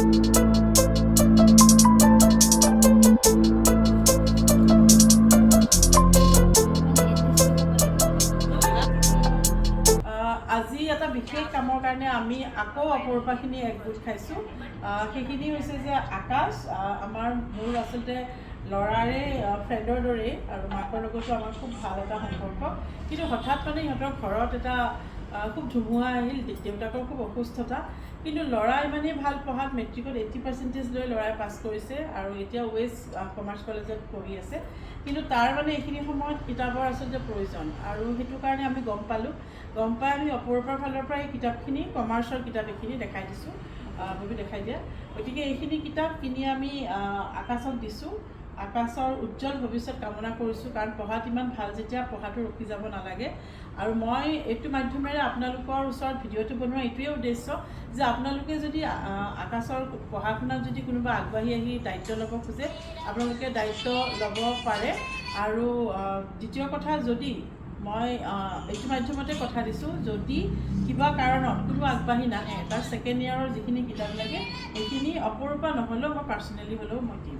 আজি এটা বিশেষ কামৰ কাৰণে আমি আকৌ অপৰূপাখিনি একগোট খাইছোঁ। সেইখিনি হৈছে যে আকাশ আমাৰ মোৰ আচলতে ল'ৰাৰে ফ্ৰেণ্ডৰ দৰেই আৰু মাকৰ লগতো আমাৰ খুব ভাল এটা সম্পৰ্ক, কিন্তু হঠাৎ মানে সিহঁতৰ ঘৰত এটা খুব ধুমুহা আহিল, দেউতাকৰ খুব অসুস্থতা, কিন্তু ল'ৰা ইমানেই ভাল পঢ়াত, মেট্ৰিকত 80% লৈ ল'ৰাই পাছ কৰিছে আৰু এতিয়া ৱেষ্ট কমাৰ্চ কলেজত পঢ়ি আছে, কিন্তু তাৰ মানে এইখিনি সময়ত কিতাপৰ আচলতে প্ৰয়োজন আৰু সেইটো কাৰণে আমি গম পাই আমি অপৰূপাৰ ফালৰ পৰা এই কিতাপখিনি কমাৰ্চৰ কিতাপ এইখিনি দেখাই দিছোঁ, বাবু দেখাই দিয়া। গতিকে এইখিনি কিতাপ কিনি আমি আকাশক দিছোঁ। আকাশৰ উজ্জ্বল ভৱিষ্যত কামনা কৰিছোঁ, কাৰণ পঢ়াত ইমান ভাল যেতিয়া পঢ়াটো ৰখি যাব নালাগে। আৰু মই এইটো মাধ্যমেৰে আপোনালোকৰ ওচৰত ভিডিঅ'টো বনোৱা এইটোৱে উদ্দেশ্য যে আপোনালোকে যদি আকাশৰ পঢ়া শুনাত যদি কোনোবা আগবাঢ়ি আহি দায়িত্ব ল'ব খোজে, আপোনালোকে দায়িত্ব ল'ব পাৰে। আৰু দ্বিতীয় কথা, যদি মই এইটো মাধ্যমতে কথা দিছোঁ, যদি কিবা কাৰণত কোনো আগবাঢ়ি নাহে, তাৰ ছেকেণ্ড ইয়াৰৰ যিখিনি কিতাপ লাগে সেইখিনি অপৰূপা নহ'লেও মই পাৰ্চনেলি হ'লেও মই দিম,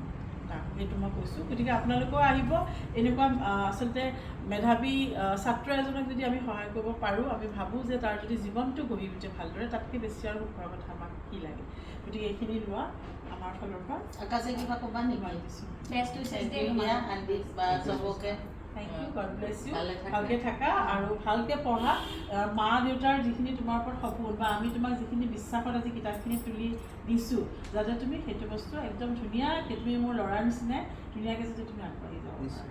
সেইটো মই কৈছোঁ। গতিকে আপোনালোকেও আহিব। এনেকুৱা আচলতে মেধাৱী ছাত্ৰ এজনক যদি আমি সহায় কৰিব পাৰোঁ, আমি ভাবোঁ যে তাৰ যদি জীৱনটো গঢ়ি উঠে ভালদৰে, তাতকৈ বেছি আৰু সুখৰ কথা আমাক কি লাগে। গতিকে এইখিনি লোৱা আমাৰ ফালৰ পৰা। আকাশে কিবা ক'বা নেকি? দিছোঁ। Thank you, God bless you. ভালকৈ থাকা আৰু ভালকৈ পঢ়া। মা দেউতাৰ যিখিনি তোমাৰ ওপৰত সপোন বা আমি তোমাক যিখিনি বিশ্বাসত আজি কিতাপখিনি তুলি দিছোঁ, যাতে তুমি সেইটো বস্তু একদম ধুনীয়াকৈ, তুমি মোৰ ল'ৰাৰ নিচিনাই ধুনীয়াকৈ যাতে তুমি আগবাঢ়ি যাব পাৰা।